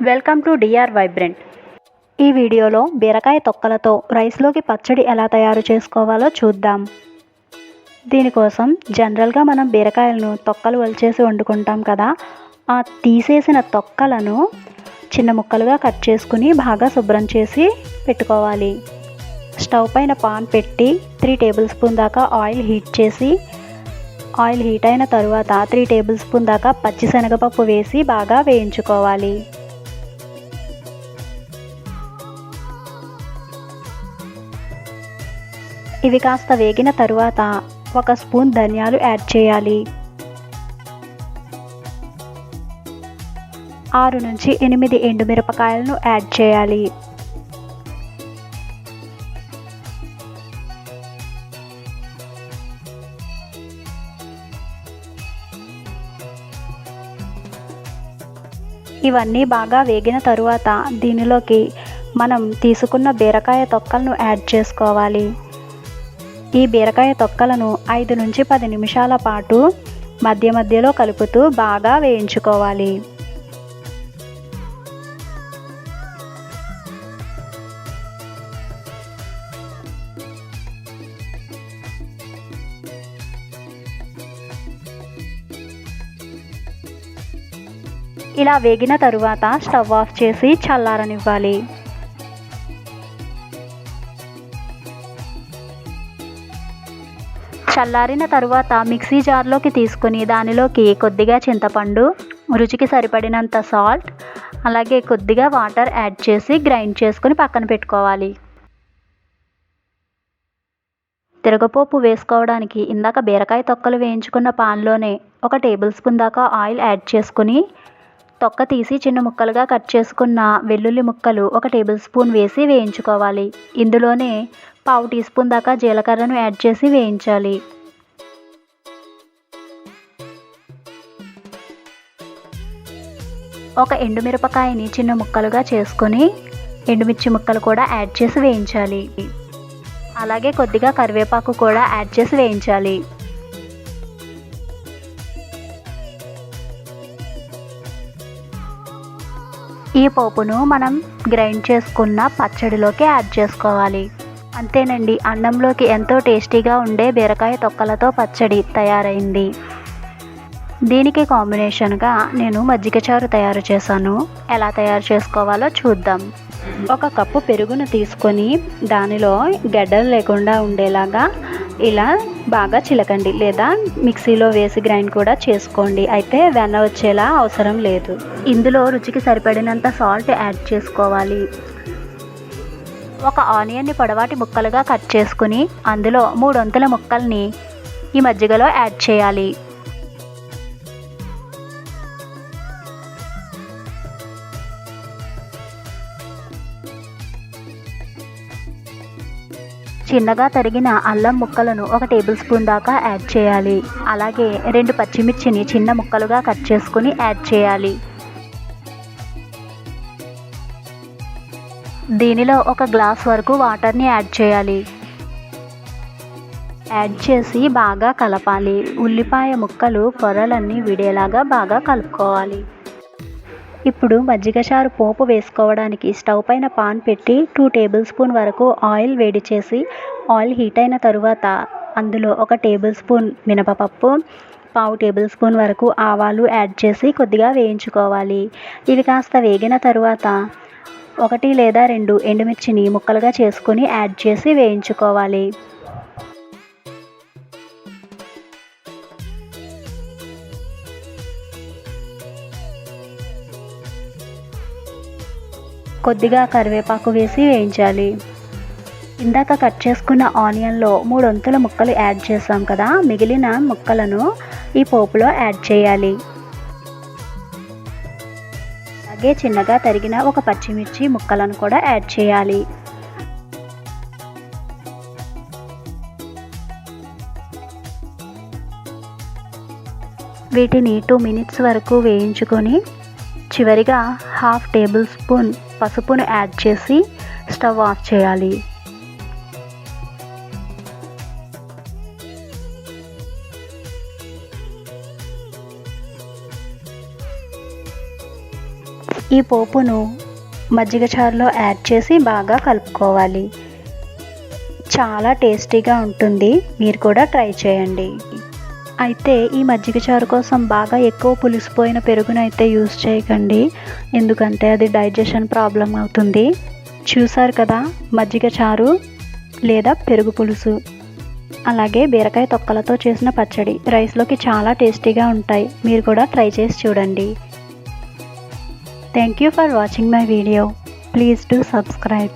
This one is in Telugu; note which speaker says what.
Speaker 1: Welcome to DR vibrant. ఈ వీడియోలో బీరకాయ తొక్కలతో రైస్లోకి పచ్చడి ఎలా తయారు చేసుకోవాలో చూద్దాం. దీనికోసం జనరల్గా మనం బీరకాయలను తొక్కలు వలిచేసి వండుకుంటాం కదా, ఆ తీసేసిన తొక్కలను చిన్న ముక్కలుగా కట్ చేసుకుని బాగా శుభ్రం చేసి పెట్టుకోవాలి. స్టవ్ పైన పాన్ పెట్టి 3 టేబుల్ స్పూన్ దాకా ఆయిల్ హీట్ చేసి, ఆయిల్ హీట్ అయిన తరువాత 3 టేబుల్ స్పూన్ దాకా పచ్చిశనగపప్పు వేసి బాగా వేయించుకోవాలి. ఇవి కాస్త వేగిన తరువాత 1 స్పూన్ ధనియాలు యాడ్ చేయాలి. 6 నుంచి 8 ఎండుమిరపకాయలను యాడ్ చేయాలి. ఇవన్నీ బాగా వేగిన తరువాత దీనిలోకి మనం తీసుకున్న బీరకాయ తొక్కలను యాడ్ చేసుకోవాలి. ఈ బీరకాయ తొక్కలను 5 నుంచి 10 నిమిషాల పాటు మధ్య మధ్యలో కలుపుతూ బాగా వేయించుకోవాలి. ఇలా వేగిన తరువాత స్టవ్ ఆఫ్ చేసి చల్లారనివ్వాలి. చల్లారిన తరువాత మిక్సీ జార్లోకి తీసుకుని దానిలోకి కొద్దిగా చింతపండు, రుచికి సరిపడినంత సాల్ట్, అలాగే కొద్దిగా వాటర్ యాడ్ చేసి గ్రైండ్ చేసుకుని పక్కన పెట్టుకోవాలి. తిరగపోపు వేసుకోవడానికి ఇందాక బీరకాయ తొక్కలు వేయించుకున్న పాన్లోనే 1 టేబుల్ స్పూన్ దాకా ఆయిల్ యాడ్ చేసుకుని, తొక్క తీసి చిన్న ముక్కలుగా కట్ చేసుకున్న వెల్లుల్లి ముక్కలు 1 టేబుల్ స్పూన్ వేసి వేయించుకోవాలి. ఇందులోనే 1/2 టీ స్పూన్ దాకా జీలకర్రను యాడ్ చేసి వేయించాలి. ఒక ఎండుమిరపకాయని చిన్న ముక్కలుగా చేసుకొని ఎండుమిర్చి ముక్కలు కూడా యాడ్ చేసి వేయించాలి. అలాగే కొద్దిగా కరివేపాకు కూడా యాడ్ చేసి వేయించాలి. ఈ పోపును మనం గ్రైండ్ చేసుకున్న పచ్చడిలోకి యాడ్ చేసుకోవాలి. అంతేనండి, అన్నంలోకి ఎంతో టేస్టీగా ఉండే బీరకాయ తొక్కలతో పచ్చడి తయారైంది. దీనికి కాంబినేషన్గా నేను మజ్జిగ చారు తయారు చేశాను. ఎలా తయారు చేసుకోవాలో చూద్దాం. 1 కప్పు పెరుగును తీసుకొని దానిలో గడ్డలు లేకుండా ఉండేలాగా ఇలా బాగా చిలకండి, లేదా మిక్సీలో వేసి గ్రైండ్ కూడా చేసుకోండి. అయితే వెన్న వచ్చేలా అవసరం లేదు. ఇందులో రుచికి సరిపడినంత సాల్ట్ యాడ్ చేసుకోవాలి. 1 ఆనియన్ని పొడవాటి ముక్కలుగా కట్ చేసుకుని అందులో 3 వంతుల ముక్కల్ని ఈ మజ్జిగలో యాడ్ చేయాలి. చిన్నగా తరిగిన అల్లం ముక్కలను 1 టేబుల్ స్పూన్ దాకా యాడ్ చేయాలి. అలాగే 2 పచ్చిమిర్చిని చిన్న ముక్కలుగా కట్ చేసుకుని యాడ్ చేయాలి. దీనిలో 1 గ్లాస్ వరకు వాటర్ని యాడ్ చేయాలి. యాడ్ చేసి బాగా కలపాలి. ఉల్లిపాయ ముక్కలు పొరలన్నీ విడేలాగా బాగా కలుపుకోవాలి. ఇప్పుడు మజ్జిగ చారు పోపు వేసుకోవడానికి స్టవ్ పైన పాన్ పెట్టి 2 టేబుల్ స్పూన్ వరకు ఆయిల్ వేడి చేసి, ఆయిల్ హీట్ అయిన తరువాత అందులో 1 టేబుల్ స్పూన్ మినపప్పు, 1/2 టేబుల్ స్పూన్ వరకు ఆవాలు యాడ్ చేసి కొద్దిగా వేయించుకోవాలి. ఇవి కాస్త వేగిన తరువాత 1 లేదా 2 ఎండుమిర్చిని ముక్కలుగా చేసుకొని యాడ్ చేసి వేయించుకోవాలి. కొద్దిగా కరివేపాకు వేసి వేయించాలి. ఇందాక కట్ చేసుకున్న ఆనియన్లో 3 వంతుల ముక్కలు యాడ్ చేసాం కదా, మిగిలిన ముక్కలను ఈ పోపులో యాడ్ చేయాలి. అలాగే చిన్నగా తరిగిన 1 పచ్చిమిర్చి ముక్కలను కూడా యాడ్ చేయాలి. వీటిని 2 మినిట్స్ వరకు వేయించుకొని చివరిగా 1/2 టేబుల్ స్పూన్ పసుపును యాడ్ చేసి స్టవ్ ఆఫ్ చేయాలి. ఈ పోపును మజ్జిగ చారులో యాడ్ చేసి బాగా కలుపుకోవాలి. చాలా టేస్టీగా ఉంటుంది, మీరు కూడా ట్రై చేయండి. అయితే ఈ మజ్జిగ చారు కోసం బాగా ఎక్కువ పులిసిపోయిన పెరుగునైతే యూస్ చేయకండి, ఎందుకంటే అది డైజెషన్ ప్రాబ్లం అవుతుంది. చూసారు కదా, మజ్జిగ చారు లేదా పెరుగు పులుసు, అలాగే బీరకాయ తొక్కలతో చేసిన పచ్చడి రైస్లోకి చాలా టేస్టీగా ఉంటాయి. మీరు కూడా ట్రై చేసి చూడండి. Thank you for watching my video. Please do subscribe.